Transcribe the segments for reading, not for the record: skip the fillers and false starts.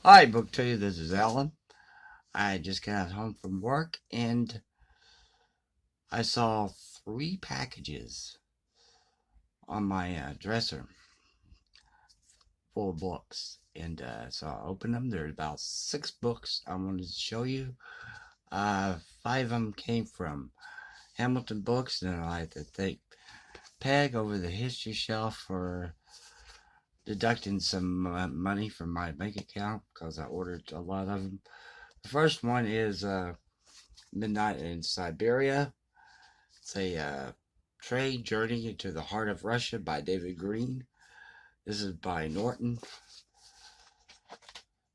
Hi, Book 2, this is Alan. I just got home from work and I saw three packages on my dresser full of books. And so I opened them. There's about six books I wanted to show you. Five of them came from Hamilton Books, and I had to thank Peg over the history shelf for deducting some money from my bank account because I ordered a lot of them. The first one is Midnight in Siberia. It's a trade journey into the heart of Russia by David Greene. This is by Norton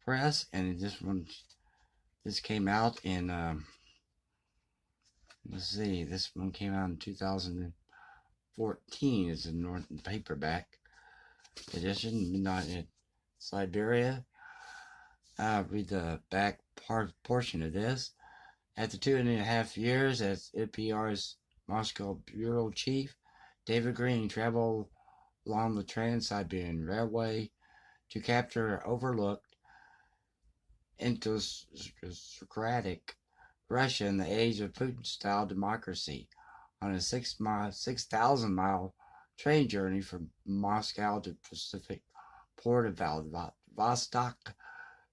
Press, and this came out in let's see, this one came out in 2014. It's a Norton paperback edition, Midnight in Siberia. I'll read the back portion of this. After 2.5 years as NPR's Moscow bureau chief, David Greene traveled along the Trans-Siberian Railway to capture overlooked aristocratic Russia in the age of Putin-style democracy on a 6,000-mile train journey from Moscow to Pacific port of Vladivostok.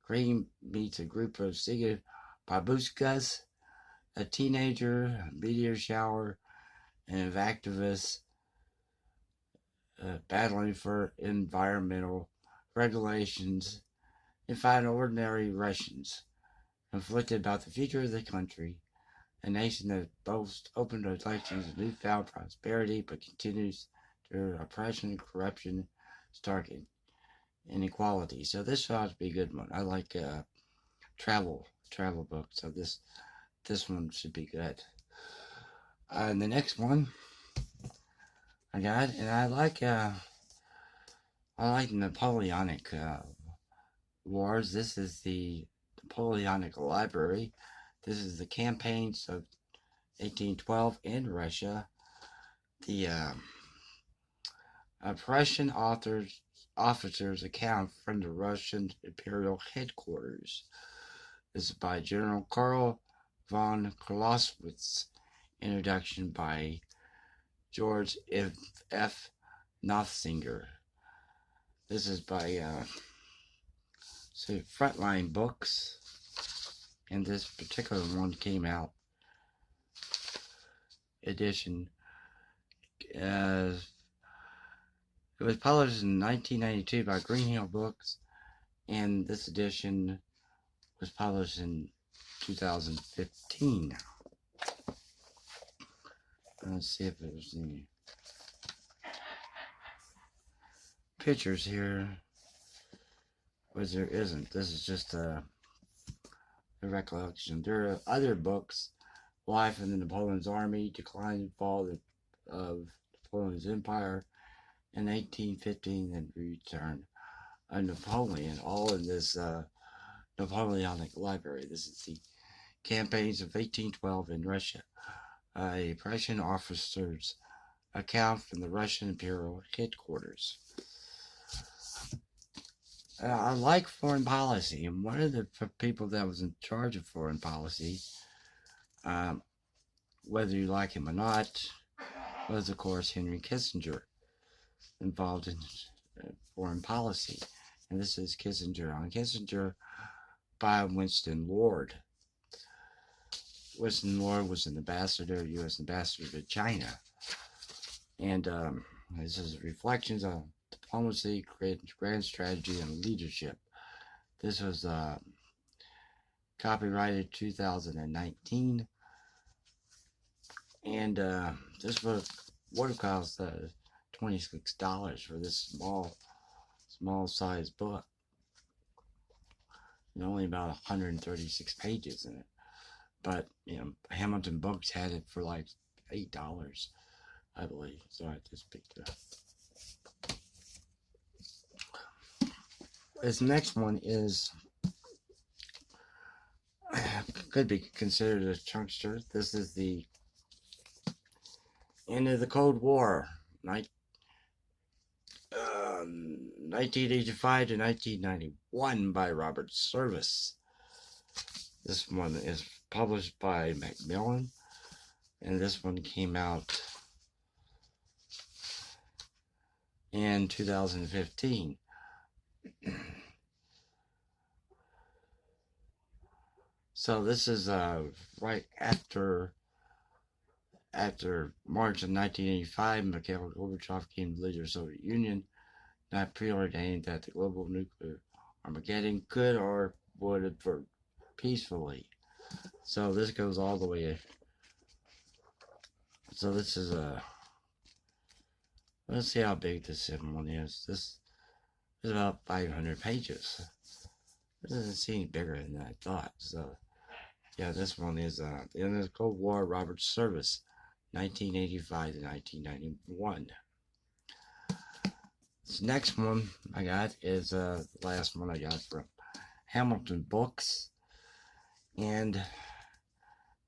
Greene meets a group of Siga babuskas, a teenager, a meteor shower, and activists battling for environmental regulations, and find ordinary Russians conflicted about the future of the country, a nation that boasts open elections and newfound prosperity but continues to oppression, corruption, stark inequality. So this ought to be a good one. I like travel books, so this one should be good. And the next one I got, and I like Napoleonic Wars. This is the Napoleonic Library. This is the campaigns of 1812 in Russia. The Prussian officers account from the Russian imperial headquarters. This is by General Karl von Clausewitz. Introduction by George F. Nothsinger. This is by Frontline Books, and this particular one came out edition. It was published in 1992 by Greenhill Books, and this edition was published in 2015. Let's see if there's any pictures here, but there isn't. This is just a recollection. There are other books: Life in the Napoleon's Army, Decline and Fall of Napoleon's Empire in 1815, and Return of Napoleon, all in this Napoleonic Library. This is the campaigns of 1812 in Russia. A Prussian officer's account from the Russian imperial headquarters. I like foreign policy, and one of the people that was in charge of foreign policy, whether you like him or not, was of course Henry Kissinger, involved in foreign policy. And this is Kissinger on Kissinger by Winston Lord. Winston Lord was an ambassador, U.S. ambassador to China. And this is reflections on diplomacy, grand strategy, and leadership. This was copyrighted 2019. And this book would have cost $26 for this small size book. And only about 136 pages in it. But, Hamilton Books had it for like $8, I believe. So I just picked it up. This next one could be considered a chunkster. This is the End of the Cold War. 1985 to 1991 by Robert Service. This one is published by Macmillan, and this one came out in 2015. So this is right after March of 1985, Mikhail Gorbachev became the leader of the Soviet Union, not preordained that the global nuclear Armageddon could or would occur peacefully. So this goes all the way. So this is let's see how big this one is. This is about 500 pages. It doesn't seem bigger than I thought. So yeah, this one is the end of the Cold War, Robert Service, 1985 to 1991. This next one I got is the last one I got from Hamilton Books, and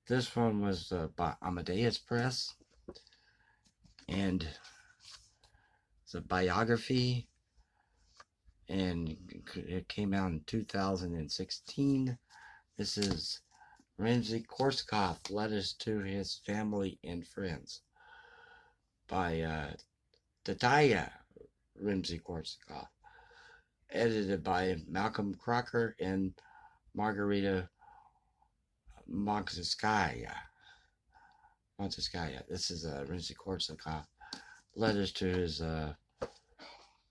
this one was by Amadeus Press, and it's a biography, and it came out in 2016. This is Rimsky-Korsakov, Letters to His Family and Friends, by Tatya Rimsky-Korsakov, edited by Malcolm Crocker and Margarita Montskaya. This is Rimsky-Korsakov, Letters to His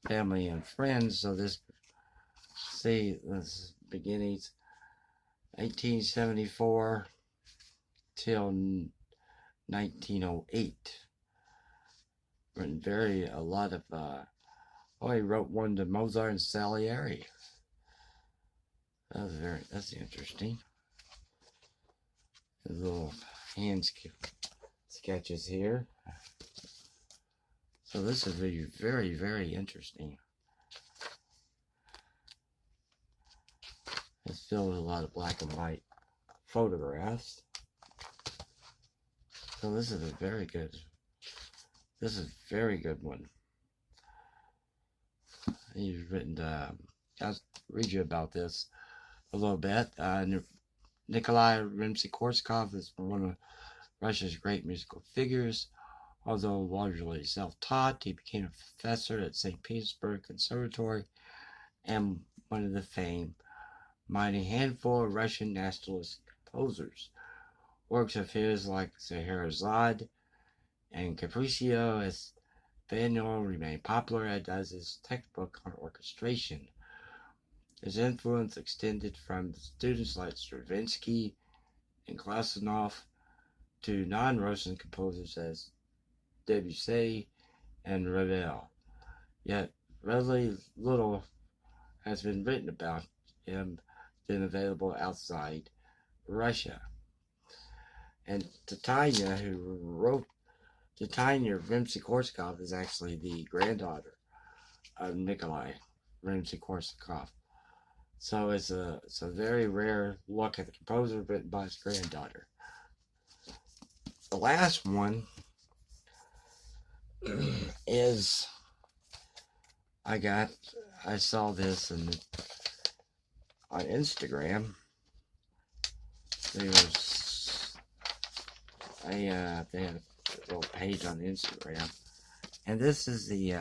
Family and Friends. So this beginnings 1874 till 1908. Written a lot of he wrote one to Mozart and Salieri. That's interesting. His little hand sketches here. So this is very, very interesting. It's filled with a lot of black and white photographs. So this is a very good one. He's written, I'll read you about this a little bit. Nikolai RimskyKorsakov is one of Russia's great musical figures. Although largely self-taught, he became a professor at St. Petersburg Conservatory and one of the famed mighty handful of Russian nationalist composers. Works of his like Scheherazade and Capriccio Espanol remain popular, as does his textbook on orchestration. His influence extended from students like Stravinsky and Clausewitz to non-Russian composers as Debussy and Ravel. Yet relatively little has been written about him than available outside Russia. And Tatya Rimsky-Korsakov is actually the granddaughter of Nikolai Rimsky-Korsakov. So it's a very rare look at the composer written by his granddaughter. The last one is I saw this on Instagram. They had a little page on Instagram, and this is the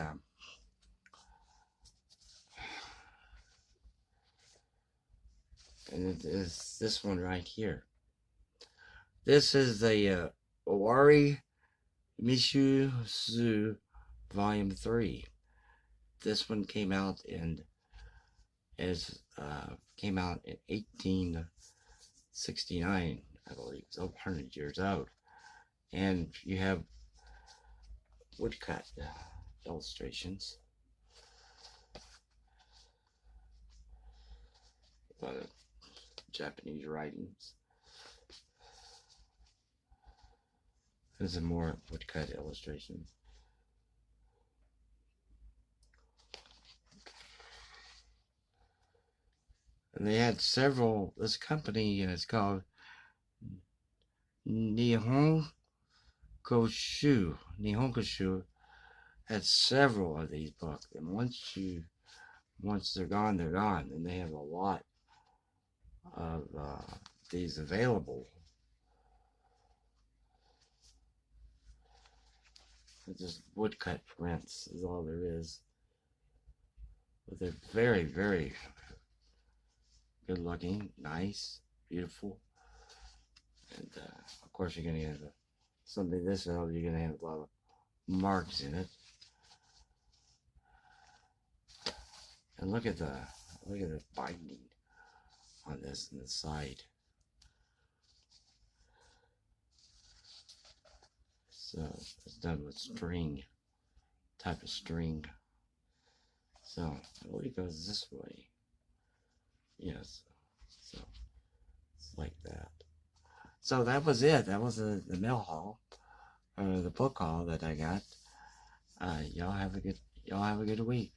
and it is this one right here. This is the Owari meisho Volume 3. This one came out in 1869, I believe. It's over 100 years old. And you have woodcut illustrations. A lot of Japanese writings. There's some more woodcut illustrations. And they had several, this company is called Nihon Koshu, had several of these books, and once they're gone, and they have a lot of these available. It's just woodcut prints is all there is. But they're very, very good looking, nice, beautiful. And of course you're going to have something this old, you're going to have a lot of marks in it. And look at the binding on this on the side. So it's done with string, type of string. So I believe it goes this way. Yes. So it's like that. So that was it. That was the mail haul, or the book haul that I got. Y'all have a good week.